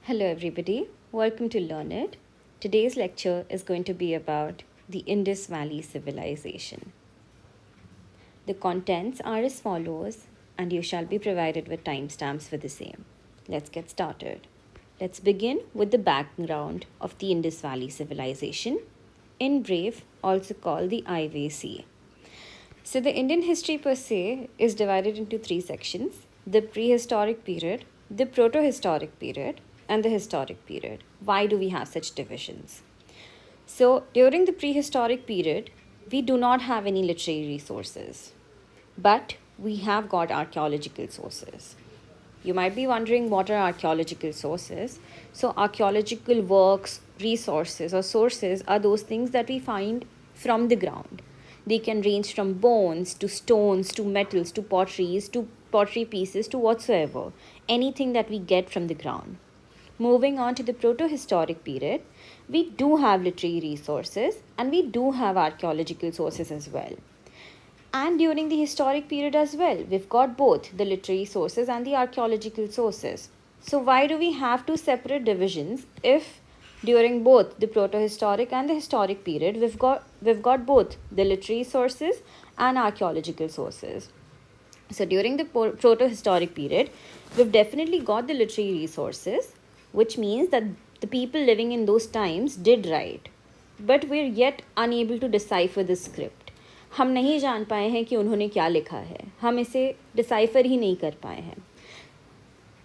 Hello everybody, welcome to Learn It. Today's lecture is going to be about the Indus Valley Civilization. The contents are as follows and you shall be provided with timestamps for the same. Let's get started. Let's begin with the background of the Indus Valley Civilization, in brief also called the IVC. So the Indian history per se is divided into three sections: the prehistoric period, the proto-historic period, and the historic period. Why do we have such divisions? So during the prehistoric period, we do not have any literary resources, but we have got archaeological sources. You might be wondering what are archaeological sources. So archaeological works, resources or sources are those things that we find from the ground. They can range from bones to stones to metals to potteries to pottery pieces to whatsoever. Anything that we get from the ground. Moving on to the proto-historic period, we do have literary resources and we do have archaeological sources as well. And during the historic period as well, we've got both the literary sources and the archaeological sources. So why do we have two separate divisions if during both the proto-historic and the historic period we've got both the literary sources and archaeological sources? So during the proto-historic period, we've definitely got the literary resources, which means that the people living in those times did write, but we're yet unable to decipher the script. हम नहीं जान पाए हैं कि उन्होंने क्या लिखा है, हम इसे डिसाइफर ही नहीं कर पाए हैं.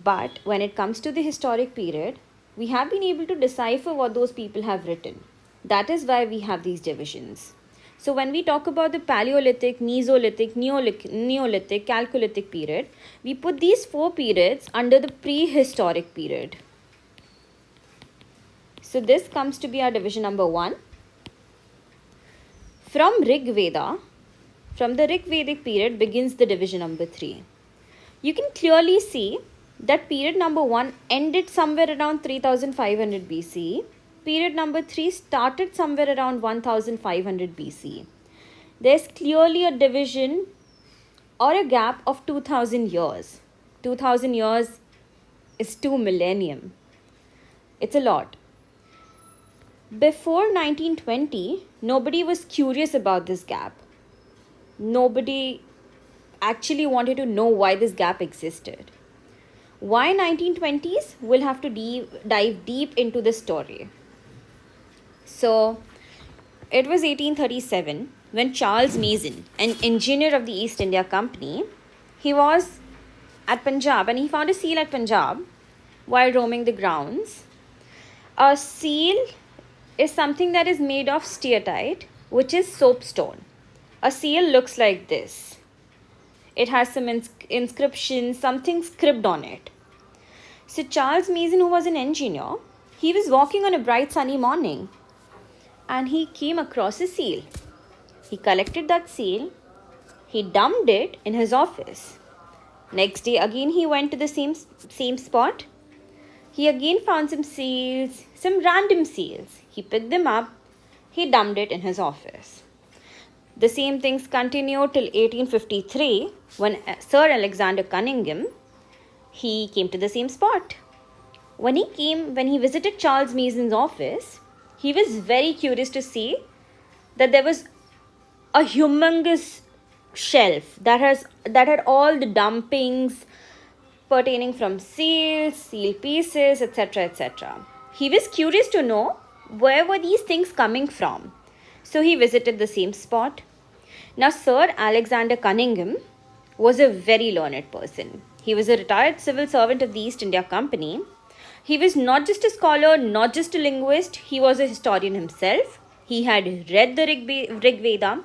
But when it comes to the historic period, we have been able to decipher what those people have written. That is why we have these divisions. So when we talk about the Paleolithic, Mesolithic, Neolithic, Chalcolithic period, we put these four periods under the prehistoric period. So this comes to be our division number 1. From the Rig Vedic period begins the division number 3. You can clearly see that period number 1 ended somewhere around 3500 BCE. Period number 3 started somewhere around 1500 BCE. There's clearly a division or a gap of 2000 years. 2000 years is 2 millennium. It's a lot. Before 1920, nobody was curious about this gap. Nobody actually wanted to know why this gap existed. Why 1920s? We'll have to dive deep into the story. So, it was 1837 when Charles Mason, an engineer of the East India Company, he was at Punjab and he found a seal at Punjab while roaming the grounds. A seal is something that is made of steatite, which is soapstone. A seal looks like this. It has some inscription, something scribbled on it. So Charles Mason, who was an engineer, he was walking on a bright sunny morning and he came across a seal. He collected that seal, he dumped it in his office. Next day again he went to the same spot. He again found some seals, some random seals. He picked them up, he dumped it in his office. The same things continued till 1853 when Sir Alexander Cunningham, he came to the same spot. When he visited Charles Mason's office, he was very curious to see that there was a humongous shelf that had all the dumpings pertaining from seals, seal pieces, etc., etc. He was curious to know where were these things coming from. So he visited the same spot. Now, Sir Alexander Cunningham was a very learned person. He was a retired civil servant of the East India Company. He was not just a scholar, not just a linguist, he was a historian himself. He had read the Rig Veda,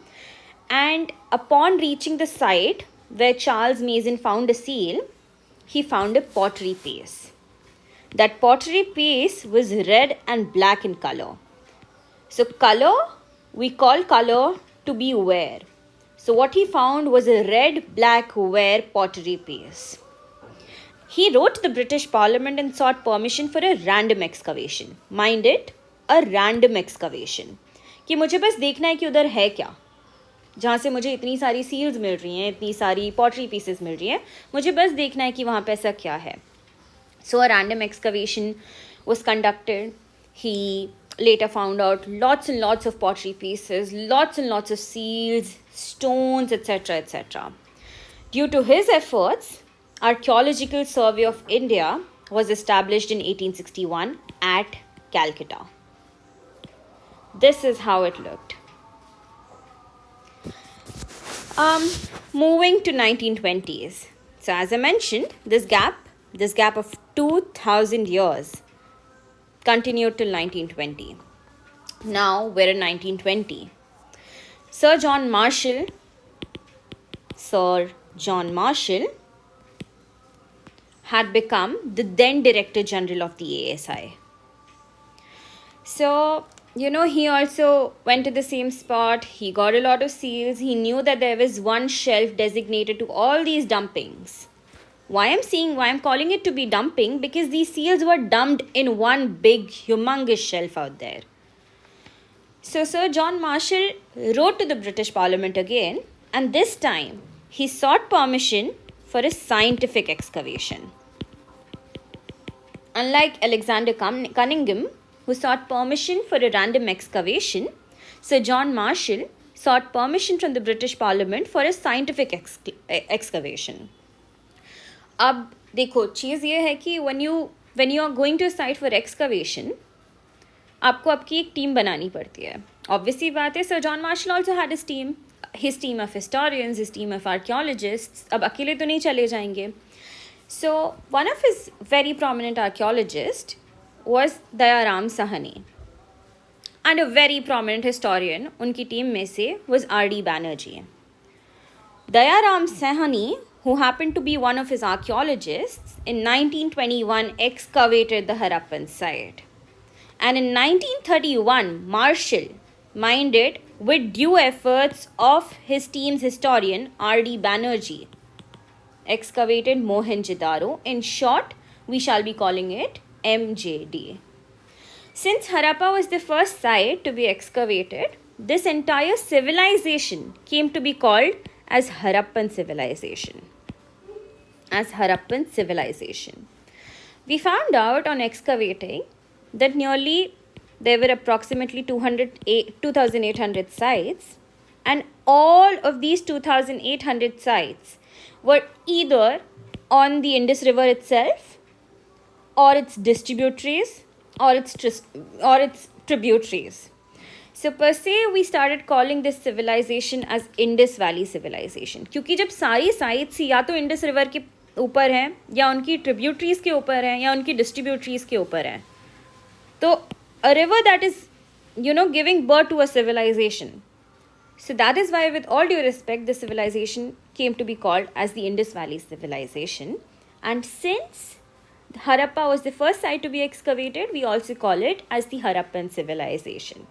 and upon reaching the site where Charles Mason found a seal, he found a pottery piece. That pottery piece was red and black in color. So we call color to be ware. So what he found was a red, black ware pottery piece. He wrote to the British Parliament and sought permission for a random excavation. Mind it, a random excavation. कि मुझे बस देखना है कि उधर है क्या, जहाँ से मुझे इतनी सारी सील्स मिल रही हैं, इतनी सारी पॉटरी पीसेस मिल रही हैं, मुझे बस देखना है कि वहाँ पे ऐसा क्या है. So a random excavation was conducted. He later found out lots and lots of pottery pieces, lots and lots of seals, stones, etc., etc. Due to his efforts, Archaeological Survey of India was established in 1861 at Calcutta. This is how it looked. Moving to 1920s. So as I mentioned, this gap of 2000 years continued till 1920. Now we're in 1920. Sir John Marshall had become the then Director General of the ASI. So, he also went to the same spot. He got a lot of seals. He knew that there was one shelf designated to all these dumpings. Why I'm calling it to be dumping? Because these seals were dumped in one big, humongous shelf out there. So Sir John Marshall wrote to the British Parliament again, and this time he sought permission for a scientific excavation. Unlike Alexander Cunningham, who sought permission for a random excavation, Sir John Marshall sought permission from the British Parliament for a scientific excavation. अब देखो चीज़ ये है कि when you are going to a site for excavation, आपको आपकी एक team बनानी पड़ती है. Obviously बात है, Sir John Marshall also had his team of historians, his team of archaeologists. अब अकेले तो नहीं चले जाएंगे. So one of his very prominent archaeologists was Dayaram Sahani, and a very prominent historian उनकी टीम में से was R.D. Banerjee. Dayaram Sahani, who happened to be one of his archaeologists, in 1921 excavated the Harappan site. And in 1931, Marshall mined it with due efforts of his team's historian R.D. Banerjee, excavated Mohenjo-Daro. In short, we shall be calling it MJD. Since Harappa was the first site to be excavated, this entire civilization came to be called as Harappan Civilization. We found out on excavating that there were approximately 2,800 sites, and all of these 2,800 sites were either on the Indus River itself, or its distributaries, or its tributaries. So per se, we started calling this civilization as Indus Valley Civilization. क्योंकि जब सारी sites या तो Indus River के ऊपर हैं, या उनकी tributaries के ऊपर हैं, या उनकी distributaries के ऊपर हैं, तो a river that is, giving birth to a civilization. So that is why, with all due respect, the civilization came to be called as the Indus Valley Civilization. And since Harappa was the first site to be excavated, we also call it as the Harappan Civilization.